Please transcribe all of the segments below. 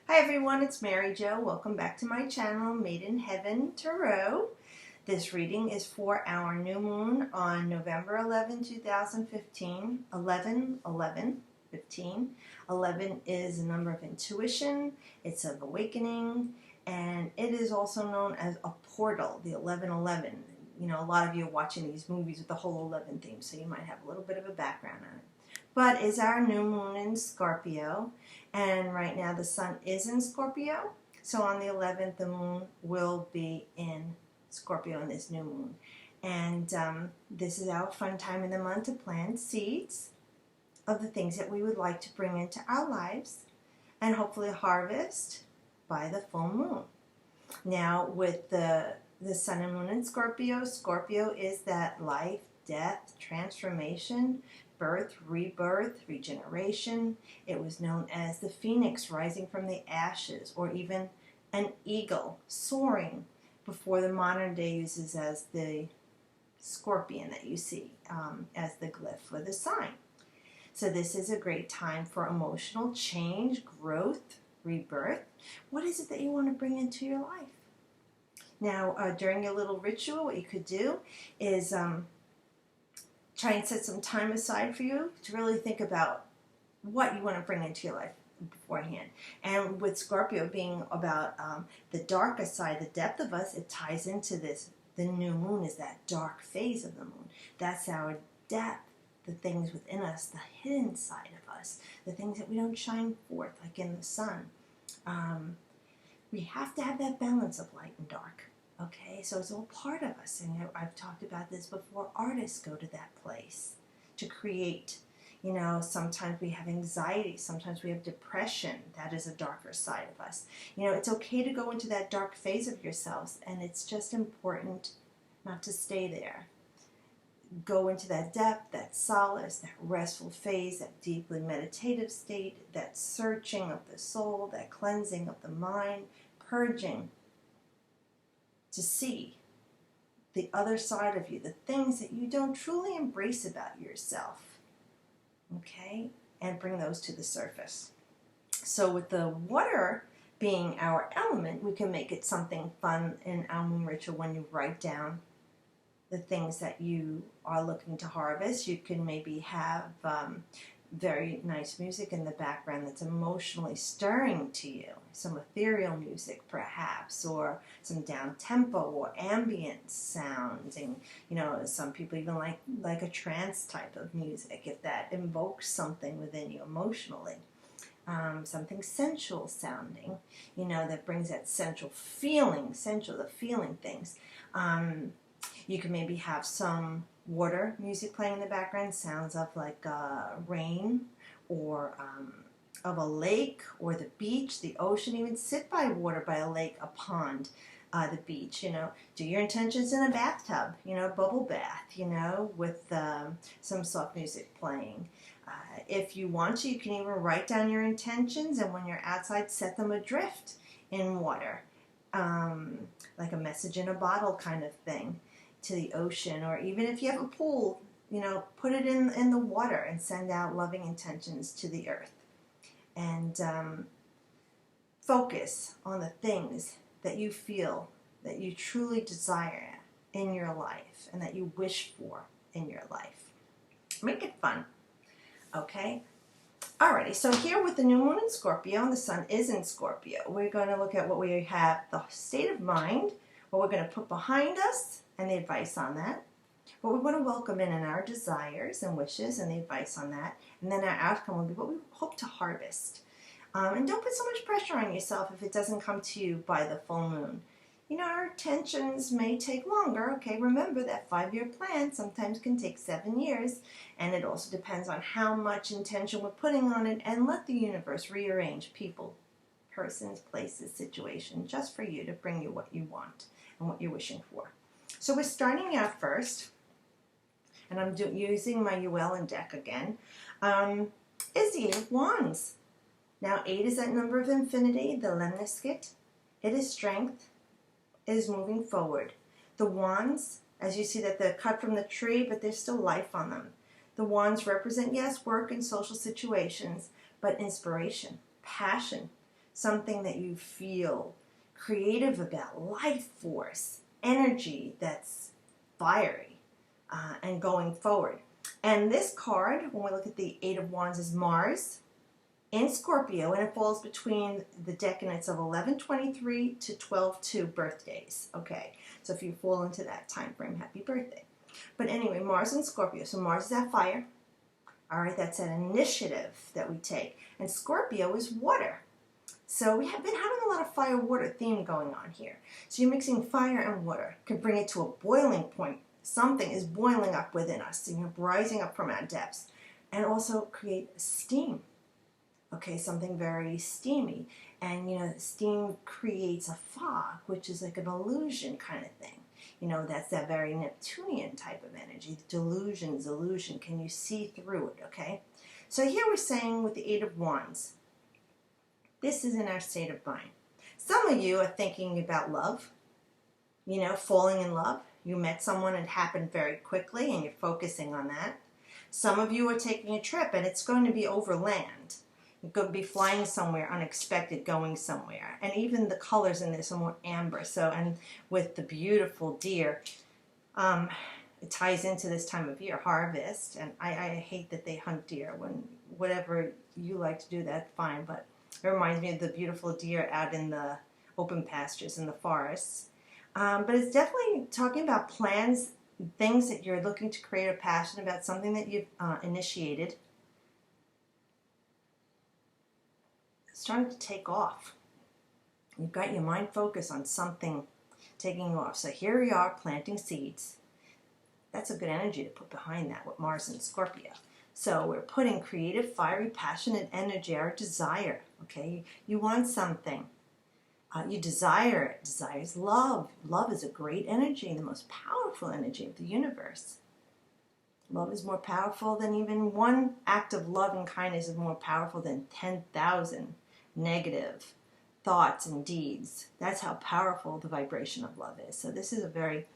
Hi everyone, it's Mary Jo. Welcome back to my channel, Made in Heaven Tarot. This reading is for our new moon on November 11, 2015, 11/11/15. 11 is a number of intuition, it's of awakening, and it is also known as a portal, the 11/11. You know, a lot of you are watching these movies with the whole 11 theme, so you might have a little bit of a background on it. But it's our new moon in Scorpio, and right now the sun is in Scorpio, so on the 11th the moon will be in Scorpio in this new moon. And this is our fun time in the month to plant seeds of the things that we would like to bring into our lives and hopefully harvest by the full moon. Now with the sun and moon in Scorpio, Scorpio is that life, death, transformation, birth, rebirth, regeneration. It was known as the phoenix rising from the ashes, or even an eagle soaring, before the modern day uses as the scorpion that you see as the glyph or the sign. So this is a great time for emotional change, growth, rebirth. What is it that you want to bring into your life? Now, during your little ritual, what you could do is try and set some time aside for you to really think about what you want to bring into your life beforehand. And with Scorpio being about the darker side, the depth of us, it ties into this. The new moon is that dark phase of the moon. That's our depth, the things within us, the hidden side of us, the things that we don't shine forth, like in the sun. We have to have that balance of light and dark. Okay, so it's all part of us, and I've talked about this before. Artists go to that place to create. You know, sometimes we have anxiety, sometimes we have depression. That is a darker side of us. You know, it's okay to go into that dark phase of yourselves, and it's just important not to stay there. Go into that depth, that solace, that restful phase, that deeply meditative state, that searching of the soul, that cleansing of the mind, purging, to see the other side of you, the things that you don't truly embrace about yourself, okay, and bring those to the surface. So with the water being our element, we can make it something fun in our moon ritual. When you write down the things that you are looking to harvest, you can maybe have very nice music in the background that's emotionally stirring to you. Some ethereal music perhaps, or some down tempo or ambient sounds. And you know, some people even like a trance type of music if that invokes something within you emotionally. Something sensual sounding, you know, that brings that sensual feeling, the feeling things. You can maybe have some water music playing in the background, sounds of like rain, or of a lake, or the beach, the ocean. Even sit by water, by a lake, a pond, the beach. You know, do your intentions in a bathtub. You know, bubble bath. You know, with some soft music playing. If you want to, you can even write down your intentions, and when you're outside, set them adrift in water, like a message in a bottle kind of thing, to the ocean. Or even if you have a pool, you know, put it in the water and send out loving intentions to the earth. And focus on the things that you feel that you truly desire in your life and that you wish for in your life. Make it fun. Okay? Alrighty, so here with the new moon in Scorpio and the sun is in Scorpio, we're going to look at what we have, the state of mind, what we're going to put behind us, and the advice on that. What we want to welcome in our desires and wishes, and the advice on that. And then our outcome will be what we hope to harvest. And don't put so much pressure on yourself if it doesn't come to you by the full moon. You know, our intentions may take longer. Okay, remember that 5-year plan sometimes can take 7 years. And it also depends on how much intention we're putting on it. And let the universe rearrange people, persons, places, situations, just for you, to bring you what you want and what you're wishing for. So we're starting out first, and I'm using my Llewellyn deck again, is the 8 of Wands. Now 8 is that number of infinity, the lemniscate. It is strength. It is moving forward. The wands, as you see that they're cut from the tree, but there's still life on them. The wands represent, yes, work and social situations, but inspiration, passion, something that you feel creative about, life force, energy that's fiery and going forward. And this card, when we look at the Eight of Wands, is Mars in Scorpio, and it falls between the decanates of 11/23 to 12/2 birthdays. Okay, so if you fall into that time frame, happy birthday. But anyway, Mars in Scorpio. So Mars is that fire. All right, that's an initiative that we take. And Scorpio is water. So we have been having a lot of fire-water theme going on here. So you're mixing fire and water. Can bring it to a boiling point. Something is boiling up within us, rising up from our depths. And also create steam. Okay, something very steamy. And, steam creates a fog, which is like an illusion kind of thing. That's that very Neptunian type of energy. Delusion. Can you see through it, okay? So here we're saying with the Eight of Wands, this is in our state of mind. Some of you are thinking about love, falling in love. You met someone, it happened very quickly, and you're focusing on that. Some of you are taking a trip, and it's going to be over land. You're going to be flying somewhere unexpected, going somewhere. And even the colors in this are more amber. So, and with the beautiful deer, it ties into this time of year, harvest. And I hate that they hunt deer. Whatever you like to do, that's fine. But it reminds me of the beautiful deer out in the open pastures in the forests. But it's definitely talking about plans, things that you're looking to create a passion about, something that you've initiated. It's starting to take off. You've got your mind focused on something taking off. So here we are planting seeds. That's a good energy to put behind that with Mars and Scorpio. So we're putting creative, fiery, passionate energy, our desire. Okay, you want something. You desire it. Desire is love. Love is a great energy, the most powerful energy of the universe. Love is more powerful than even one act of love and kindness is more powerful than 10,000 negative thoughts and deeds. That's how powerful the vibration of love is. So this is a very,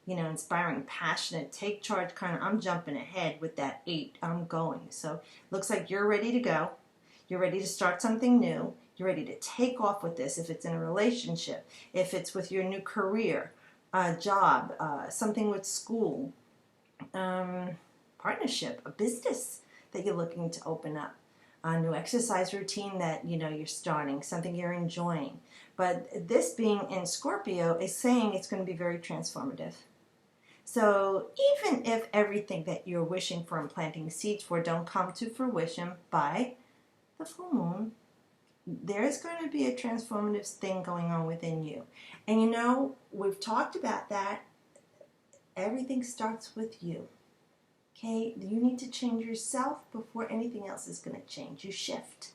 inspiring, passionate, take charge kind of, I'm jumping ahead with that 8, I'm going. So looks like you're ready to go. You're ready to start something new. You're ready to take off with this, if it's in a relationship, if it's with your new career, job, something with school, partnership, a business that you're looking to open up, a new exercise routine that you're starting, something you're enjoying. But this being in Scorpio is saying it's going to be very transformative. So even if everything that you're wishing for and planting seeds for don't come to fruition by the full moon, there's going to be a transformative thing going on within you. And we've talked about that. Everything starts with you. Okay? You need to change yourself before anything else is going to change. You shift.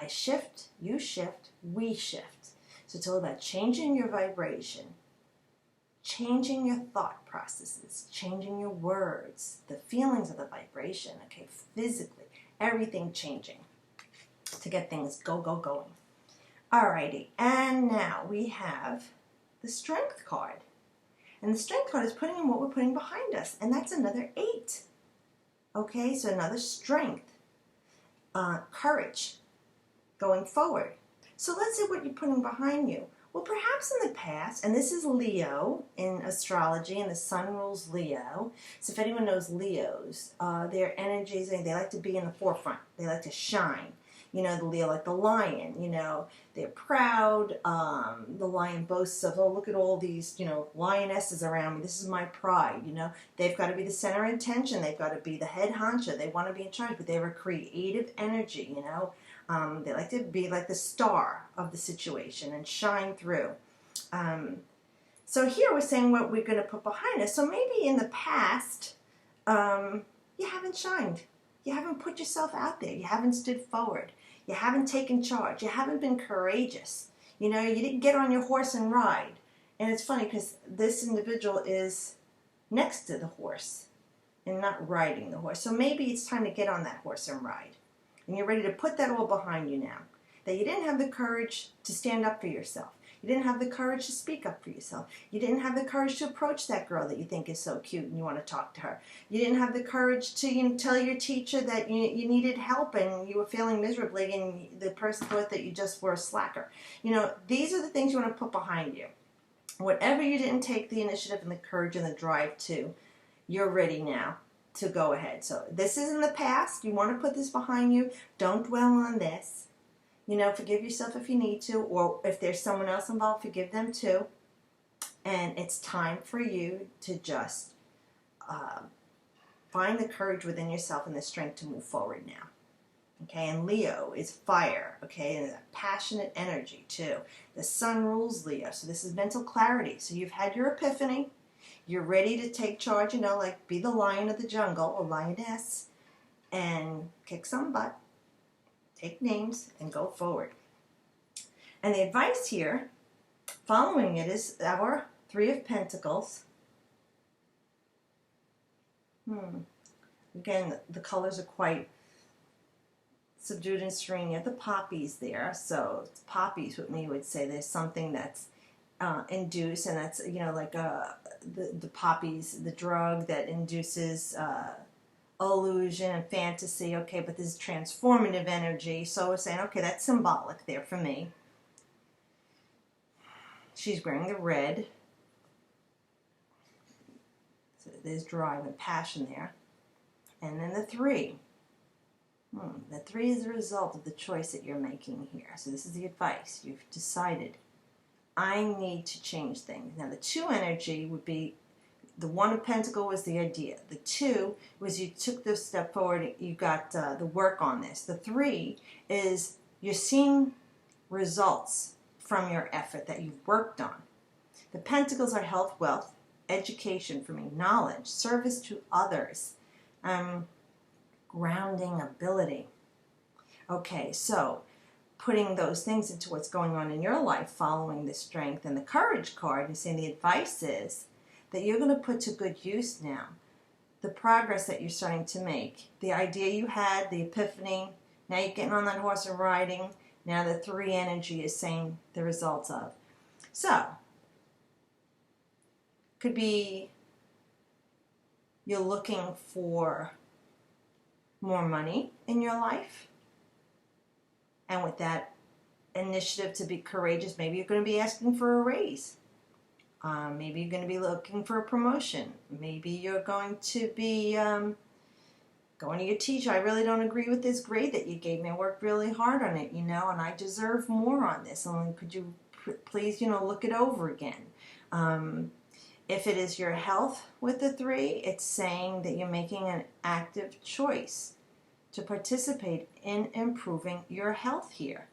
I shift, you shift, we shift. So it's all about changing your vibration, changing your thought processes, changing your words, the feelings of the vibration, okay? Physically, everything changing to get things going. Alrighty, and now we have the Strength card. And the Strength card is putting in what we're putting behind us, and that's another 8. Okay, so another strength, courage, going forward. So let's see what you're putting behind you. Well, perhaps in the past, and this is Leo in astrology, and the sun rules Leo. So if anyone knows Leos, their energies, they like to be in the forefront. They like to shine. The Leo, like the lion, they're proud. The lion boasts of, oh, look at all these, lionesses around me. This is my pride, They've got to be the center of attention. They've got to be the head honcho. They want to be in charge, but they have a creative energy, They like to be like the star of the situation and shine through. So here we're saying what we're going to put behind us. So maybe in the past, you haven't shined. You haven't put yourself out there. You haven't stood forward. You haven't taken charge. You haven't been courageous. You didn't get on your horse and ride. And it's funny because this individual is next to the horse and not riding the horse. So maybe it's time to get on that horse and ride. And you're ready to put that all behind you now. That you didn't have the courage to stand up for yourself. You didn't have the courage to speak up for yourself. You didn't have the courage to approach that girl that you think is so cute and you want to talk to her. You didn't have the courage to tell your teacher that you needed help and you were failing miserably and the person thought that you just were a slacker. These are the things you want to put behind you. Whatever you didn't take the initiative and the courage and the drive to, you're ready now to go ahead. So this is in the past. You want to put this behind you. Don't dwell on this. Forgive yourself if you need to, or if there's someone else involved, forgive them too. And it's time for you to just find the courage within yourself and the strength to move forward now. Okay, and Leo is fire, okay, and a passionate energy too. The sun rules Leo, so this is mental clarity. So you've had your epiphany. You're ready to take charge, like be the lion of the jungle or lioness and kick some butt. Take names and go forward. And the advice here, following it, is our Three of Pentacles. Again, the colors are quite subdued and serene. You have the poppies there. So it's poppies with me would say there's something that's induced, and that's, like the poppies, the drug that induces illusion and fantasy, okay, but this is transformative energy, so we're saying, okay, that's symbolic there for me. She's wearing the red, so there's drive and passion there. And then the three. The three is the result of the choice that you're making here. So this is the advice. You've decided, I need to change things. Now the two energy would be, the one of Pentacle was the idea. The two was you took this step forward, you got the work on this. The three is you're seeing results from your effort that you've worked on. The Pentacles are health, wealth, education for me, knowledge, service to others, grounding ability. Okay, so putting those things into what's going on in your life, following the strength and the courage card, and saying the advice is that you're going to put to good use now the progress that you're starting to make. The idea you had, the epiphany, now you're getting on that horse and riding. Now the three energy is saying the results of. So, could be you're looking for more money in your life. And with that initiative to be courageous, maybe you're going to be asking for a raise. Maybe you're going to be looking for a promotion. Maybe you're going to be going to your teacher. I really don't agree with this grade that you gave me. I worked really hard on it, and I deserve more on this. Could you please, look it over again? If it is your health with the three, it's saying that you're making an active choice to participate in improving your health here.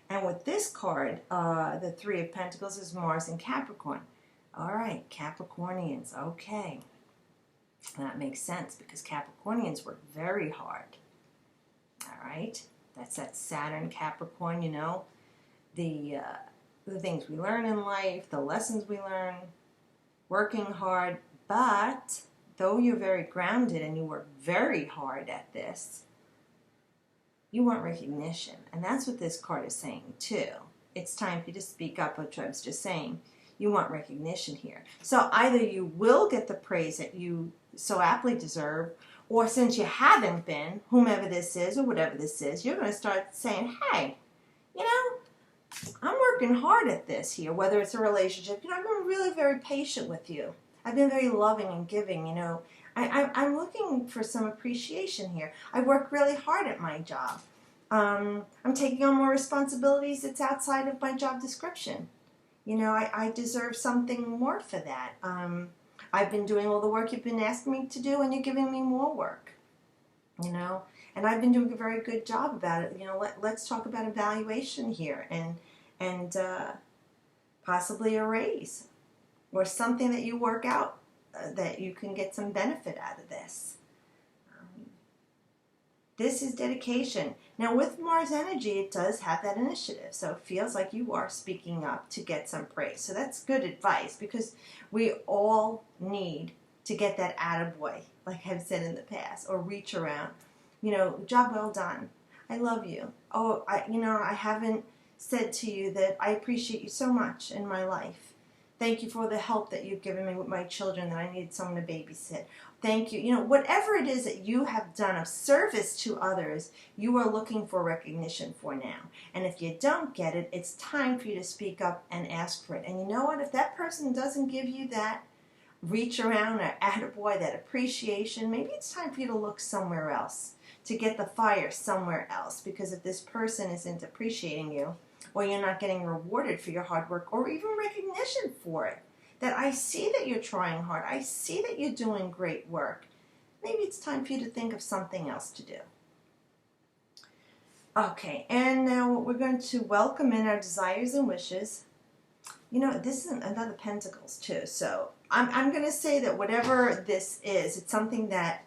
And with this card, the Three of Pentacles is Mars and Capricorn. All right, Capricornians, okay. That makes sense because Capricornians work very hard. All right, that's that Saturn Capricorn, the things we learn in life, the lessons we learn, working hard. But though you're very grounded and you work very hard at this, you want recognition. And that's what this card is saying too. It's time for you to speak up, which I was just saying. You want recognition here. So either you will get the praise that you so aptly deserve, or since you haven't been, whomever this is or whatever this is, you're going to start saying, hey, I'm working hard at this here, whether it's a relationship. I've been really very patient with you. I've been very loving and giving, I'm looking for some appreciation here. I work really hard at my job. I'm taking on more responsibilities that's outside of my job description. I deserve something more for that. I've been doing all the work you've been asking me to do, and you're giving me more work. And I've been doing a very good job about it. Let's talk about evaluation here and possibly a raise or something that you work out that you can get some benefit out of this. This is dedication. Now with Mars energy, it does have that initiative. So it feels like you are speaking up to get some praise. So that's good advice because we all need to get that attaboy, like I've said in the past, or reach around. Job well done. I love you. Oh, I haven't said to you that I appreciate you so much in my life. Thank you for the help that you've given me with my children, that I needed someone to babysit. Thank you. You know, whatever it is that you have done of service to others, you are looking for recognition for now. And if you don't get it, it's time for you to speak up and ask for it. And you know what? If that person doesn't give you that reach around or attaboy, that appreciation, maybe it's time for you to look somewhere else, to get the fire somewhere else. Because if this person isn't appreciating you, or you're not getting rewarded for your hard work, or even recognition for it, that I see that you're trying hard, I see that you're doing great work, maybe it's time for you to think of something else to do. Okay, and now we're going to welcome in our desires and wishes. You know, this is another Pentacles too, so I'm going to say that whatever this is, it's something that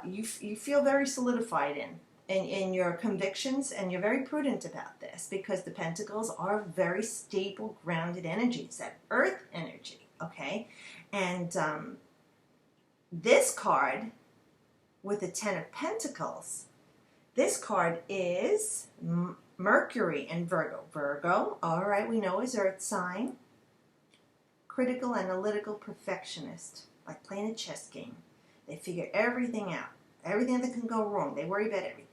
you feel very solidified in your convictions, and you're very prudent about this, because the Pentacles are very stable, grounded energies, that earth energy, okay? And this card with the Ten of Pentacles, this card is Mercury and Virgo. Virgo, all right, we know is earth sign. Critical, analytical, perfectionist, like playing a chess game. They figure everything out, everything that can go wrong. They worry about everything.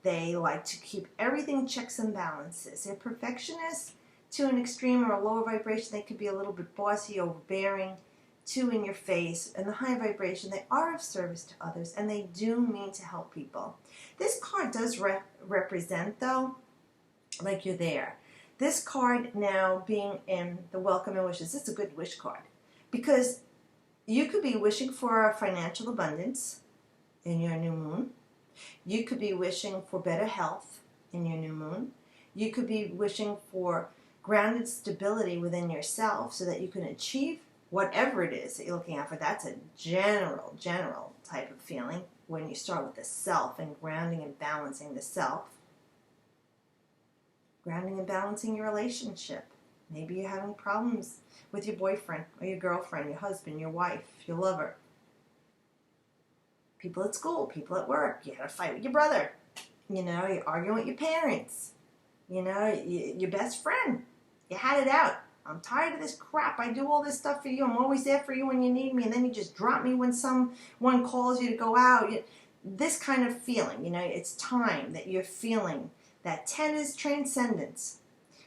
They like to keep everything checks and balances. They're perfectionists to an extreme or a lower vibration. They could be a little bit bossy, overbearing, too in your face. And the high vibration, they are of service to others, and they do mean to help people. This card does represent, though, like you're there. This card now being in the welcome and wishes, it's a good wish card, because you could be wishing for financial abundance in your new moon. You could be wishing for better health in your new moon. You could be wishing for grounded stability within yourself so that you can achieve whatever it is that you're looking out for. That's a general type of feeling when you start with the self and grounding and balancing the self. Grounding and balancing your relationship. Maybe you're having problems with your boyfriend or your girlfriend, your husband, your wife, your lover. People at school, people at work. You had a fight with your brother. You know, you're arguing with your parents. You know, your best friend. You had it out. I'm tired of this crap. I do all this stuff for you. I'm always there for you when you need me. And then you just drop me when someone calls you to go out. This kind of feeling, you know, it's time that you're feeling. That 10 is transcendence.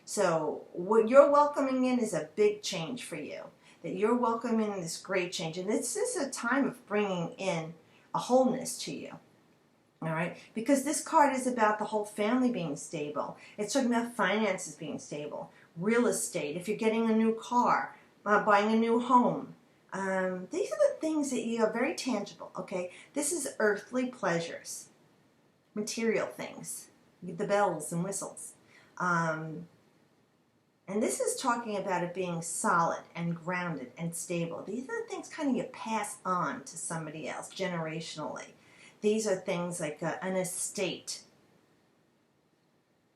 So what you're welcoming in is a big change for you. That you're welcoming in this great change. And this is a time of bringing in a wholeness to you. All right? Because this card is about the whole family being stable. It's talking about finances being stable. Real estate. If you're getting a new car, buying a new home. These are the things that you are very tangible. Okay? This is earthly pleasures. Material things. The bells and whistles. And this is talking about it being solid and grounded and stable. These are the things kind of you pass on to somebody else generationally. These are things like an estate.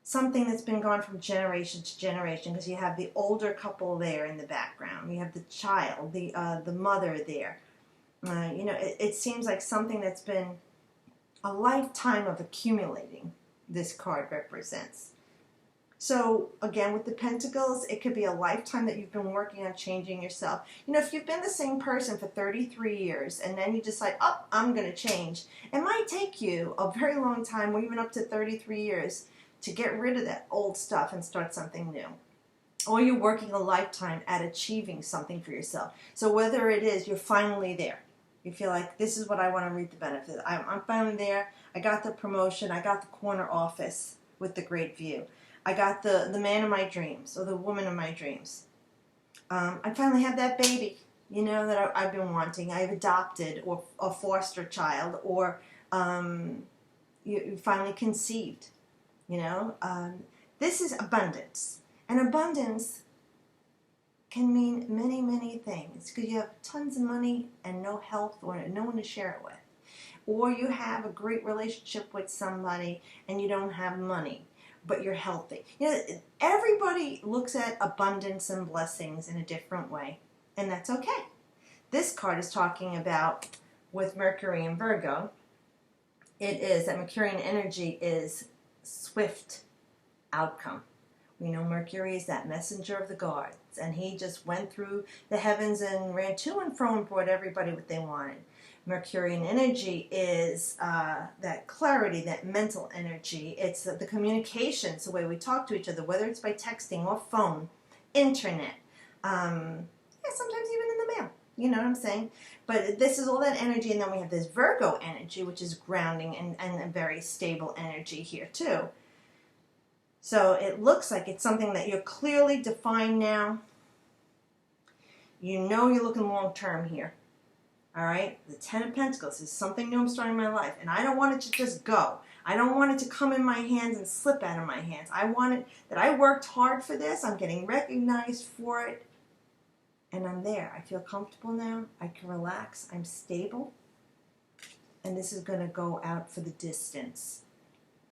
Something that's been gone from generation to generation, because you have the older couple there in the background. You have the child, the mother there. You know, it seems like something that's been a lifetime of accumulating. This card represents. So again, with the Pentacles, it could be a lifetime that you've been working on changing yourself. You know, if you've been the same person for 33 years and then you decide, oh, I'm going to change, it might take you a very long time, or even up to 33 years, to get rid of that old stuff and start something new. Or you're working a lifetime at achieving something for yourself. So whether it is you're finally there, you feel like this is what I want to reap the benefit. I'm finally there. I got the promotion. I got the corner office with the great view. I got the man of my dreams, or the woman of my dreams. I finally have that baby, you know, that I've been wanting. I've adopted, or a foster child, or you finally conceived, you know. This is abundance. And abundance can mean many, many things. Because you have tons of money and no health, or no one to share it with. Or you have a great relationship with somebody and you don't have money, but you're healthy. You know, everybody looks at abundance and blessings in a different way, and that's okay. This card is talking about, with Mercury and Virgo, it is that Mercurian energy is swift outcome. You know, Mercury is that messenger of the gods, and he just went through the heavens and ran to and fro and brought everybody what they wanted. Mercurian energy is that clarity, that mental energy. It's the communications, the way we talk to each other, whether it's by texting or phone, internet, yeah, sometimes even in the mail. You know what I'm saying? But this is all that energy, and then we have this Virgo energy, which is grounding and a very stable energy here too. So it looks like it's something that you're clearly defined now. You know you're looking long term here. All right? The Ten of Pentacles is something new I'm starting in my life. And I don't want it to just go. I don't want it to come in my hands and slip out of my hands. I want it that I worked hard for this. I'm getting recognized for it. And I'm there. I feel comfortable now. I can relax. I'm stable. And this is going to go out for the distance.